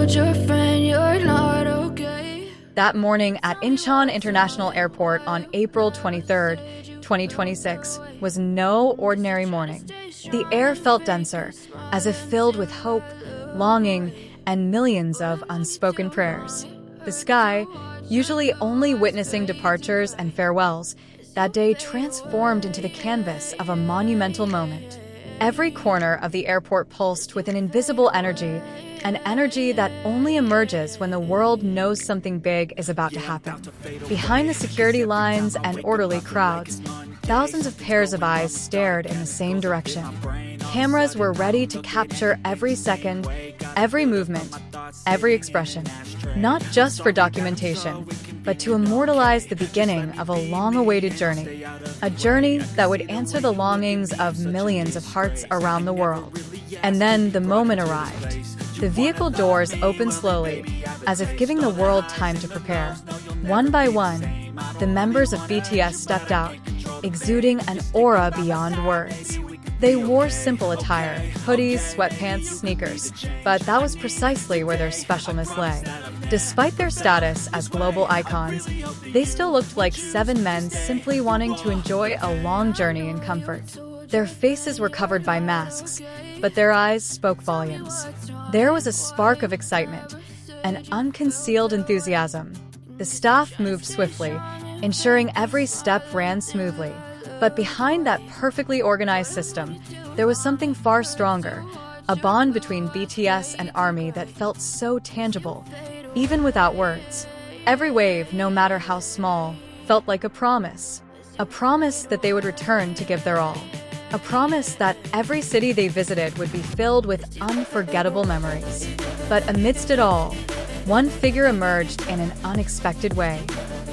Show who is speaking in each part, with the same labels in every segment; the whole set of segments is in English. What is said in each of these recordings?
Speaker 1: told your friend you're not okay.
Speaker 2: That morning at Incheon International Airport on April 23, 2026, was no ordinary morning. The air felt denser, as if filled with hope, longing, and millions of unspoken prayers. The sky, usually only witnessing departures and farewells, that day transformed into the canvas of a monumental moment. Every corner of the airport pulsed with an invisible energy, an energy that only emerges when the world knows something big is about to happen. Behind the security lines and orderly crowds, thousands of pairs of eyes stared in the same direction. Cameras were ready to capture every second, every movement, every expression, not just for documentation, but to immortalize the beginning of a long-awaited journey. A journey that would answer the longings of millions of hearts around the world. And then the moment arrived. The vehicle doors opened slowly, as if giving the world time to prepare. One by one, the members of BTS stepped out, exuding an aura beyond words. They wore simple attire, hoodies, sweatpants, sneakers, but that was precisely where their specialness lay. Despite their status as global icons, they still looked like 7 men simply wanting to enjoy a long journey in comfort. Their faces were covered by masks, but their eyes spoke volumes. There was a spark of excitement, an unconcealed enthusiasm. The staff moved swiftly, ensuring every step ran smoothly. But behind that perfectly organized system, there was something far stronger, a bond between BTS and ARMY that felt so tangible, even without words. Every wave, no matter how small, felt like a promise that they would return to give their all. A promise that every city they visited would be filled with unforgettable memories. But amidst it all, one figure emerged in an unexpected way.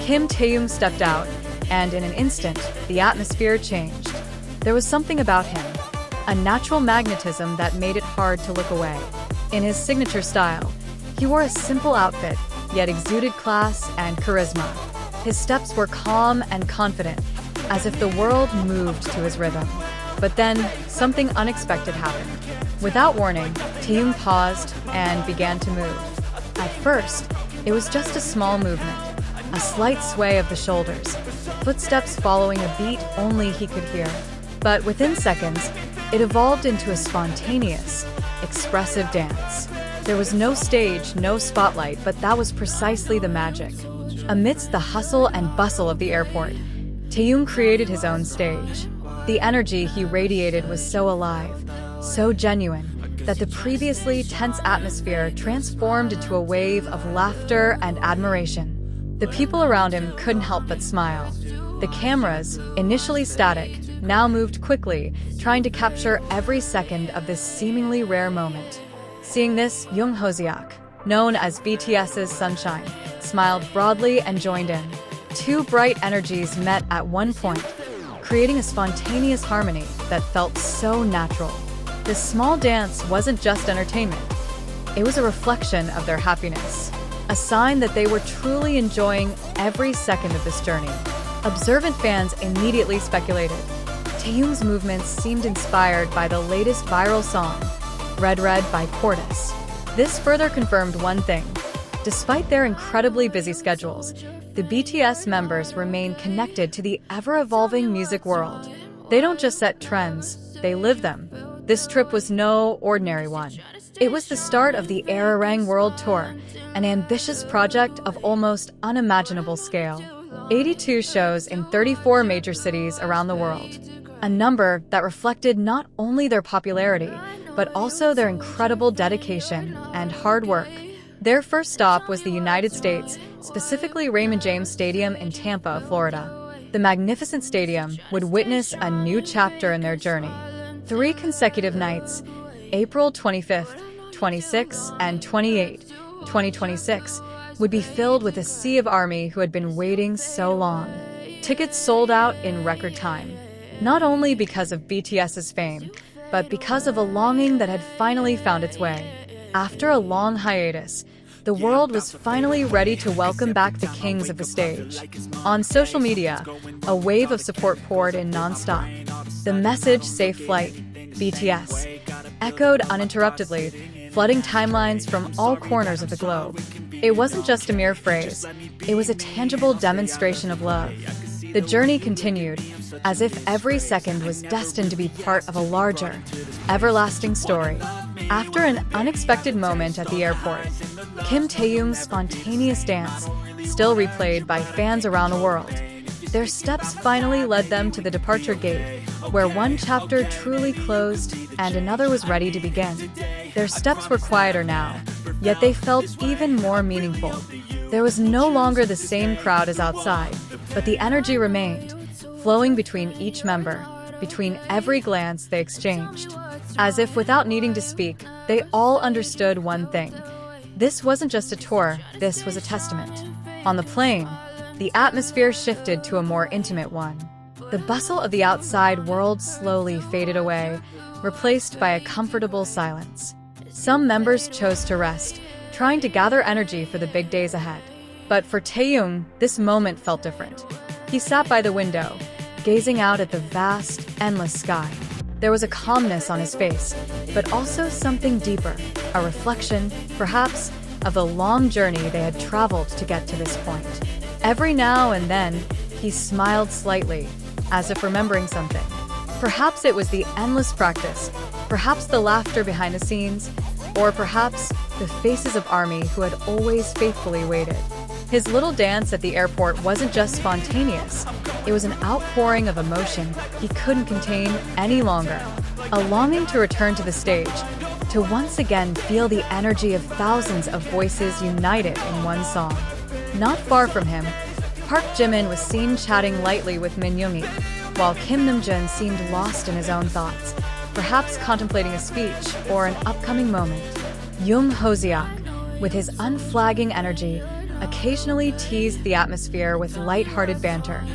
Speaker 2: Kim Taehyung stepped out, and in an instant, the atmosphere changed. There was something about him, a natural magnetism that made it hard to look away. In his signature style, he wore a simple outfit, yet exuded class and charisma. His steps were calm and confident, as if the world moved to his rhythm. But then, something unexpected happened. Without warning, Taehyung paused and began to move. At first, it was just a small movement, a slight sway of the shoulders, footsteps following a beat only he could hear. But within seconds, it evolved into a spontaneous, expressive dance. There was no stage, no spotlight, but that was precisely the magic. Amidst the hustle and bustle of the airport, Taehyung created his own stage. The energy he radiated was so alive, so genuine, that the previously tense atmosphere transformed into a wave of laughter and admiration. The people around him couldn't help but smile. The cameras, initially static, now moved quickly, trying to capture every second of this seemingly rare moment. Seeing this, Young Hoseok, known as BTS's Sunshine, smiled broadly and joined in. Two bright energies met at one point, creating a spontaneous harmony that felt so natural. This small dance wasn't just entertainment. It was a reflection of their happiness, a sign that they were truly enjoying every second of this journey. Observant fans immediately speculated. Taehyung's movements seemed inspired by the latest viral song, Red Red by Portis. This further confirmed one thing. Despite their incredibly busy schedules, the BTS members remain connected to the ever-evolving music world. They don't just set trends, they live them. This trip was no ordinary one. It was the start of the Ararang World Tour, an ambitious project of almost unimaginable scale. 82 shows in 34 major cities around the world. A number that reflected not only their popularity, but also their incredible dedication and hard work. Their first stop was the United States, specifically Raymond James Stadium in Tampa, Florida. The magnificent stadium would witness a new chapter in their journey. 3 consecutive nights, April 25th, 26th, and 28th, 2026, would be filled with a sea of ARMY who had been waiting so long. Tickets sold out in record time, not only because of BTS's fame, but because of a longing that had finally found its way. After a long hiatus, the world was finally ready to welcome back the kings of the stage. On social media, a wave of support poured in non-stop. The message "Safe Flight, BTS," echoed uninterruptedly, flooding timelines from all corners of the globe. It wasn't just a mere phrase, it was a tangible demonstration of love. The journey continued, as if every second was destined to be part of a larger, everlasting story. After an unexpected moment at the airport, Kim Taehyung's spontaneous dance, still replayed by fans around the world, their steps finally led them to the departure gate, where one chapter truly closed and another was ready to begin. Their steps were quieter now, yet they felt even more meaningful. There was no longer the same crowd as outside, but the energy remained, flowing between each member, between every glance they exchanged. As if without needing to speak, they all understood one thing. This wasn't just a tour, this was a testament. On the plane, the atmosphere shifted to a more intimate one. The bustle of the outside world slowly faded away, replaced by a comfortable silence. Some members chose to rest, trying to gather energy for the big days ahead. But for Taehyung, this moment felt different. He sat by the window, gazing out at the vast, endless sky. There was a calmness on his face, but also something deeper, a reflection, perhaps, of the long journey they had traveled to get to this point. Every now and then, he smiled slightly, as if remembering something. Perhaps it was the endless practice, perhaps the laughter behind the scenes, or perhaps the faces of ARMY who had always faithfully waited. His little dance at the airport wasn't just spontaneous, it was an outpouring of emotion he couldn't contain any longer. A longing to return to the stage, to once again feel the energy of thousands of voices united in one song. Not far from him, Park Jimin was seen chatting lightly with Min Yoongi, while Kim Namjoon seemed lost in his own thoughts, perhaps contemplating a speech or an upcoming moment. Yoon Ho-seok, with his unflagging energy, occasionally teased the atmosphere with light-hearted banter,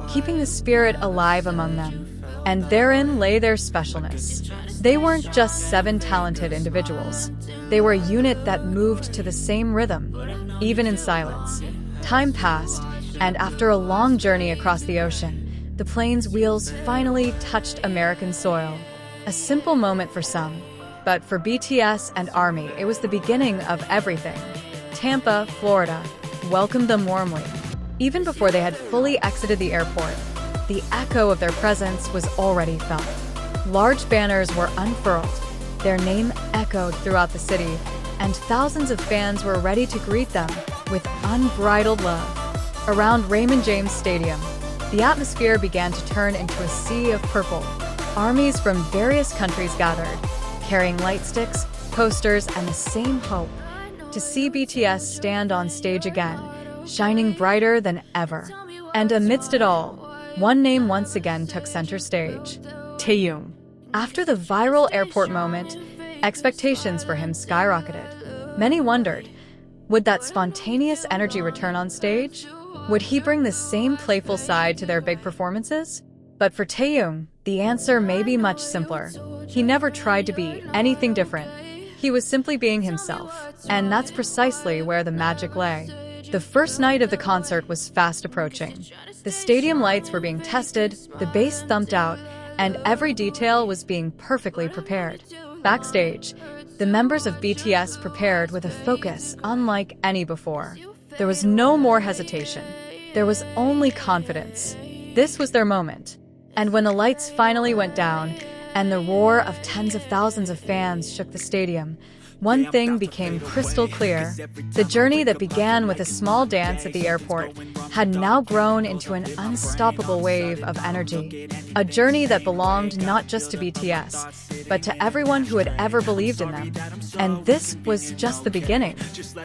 Speaker 2: keeping the spirit alive among them. And therein lay their specialness. They weren't just 7 talented individuals. They were a unit that moved to the same rhythm, even in silence. Time passed, and after a long journey across the ocean, the plane's wheels finally touched American soil. A simple moment for some, but for BTS and ARMY, it was the beginning of everything. Tampa, Florida, welcomed them warmly. Even before they had fully exited the airport, the echo of their presence was already felt. Large banners were unfurled, their name echoed throughout the city, and thousands of fans were ready to greet them with unbridled love. Around Raymond James Stadium, the atmosphere began to turn into a sea of purple. Armies from various countries gathered, carrying light sticks, posters, and the same hope to see BTS stand on stage again, shining brighter than ever. And amidst it all, one name once again took center stage: Taehyung. After the viral airport moment, expectations for him skyrocketed. Many wondered, would that spontaneous energy return on stage? Would he bring the same playful side to their big performances? But for Taehyung, the answer may be much simpler. He never tried to be anything different. He was simply being himself, and that's precisely where the magic lay. The first night of the concert was fast approaching. The stadium lights were being tested, the bass thumped out, and every detail was being perfectly prepared. Backstage, the members of BTS prepared with a focus unlike any before. There was no more hesitation. There was only confidence. This was their moment. And when the lights finally went down, and the roar of tens of thousands of fans shook the stadium, one thing became crystal clear. The journey that began with a small dance at the airport had now grown into an unstoppable wave of energy. A journey that belonged not just to BTS, but to everyone who had ever believed in them. And this was just the beginning.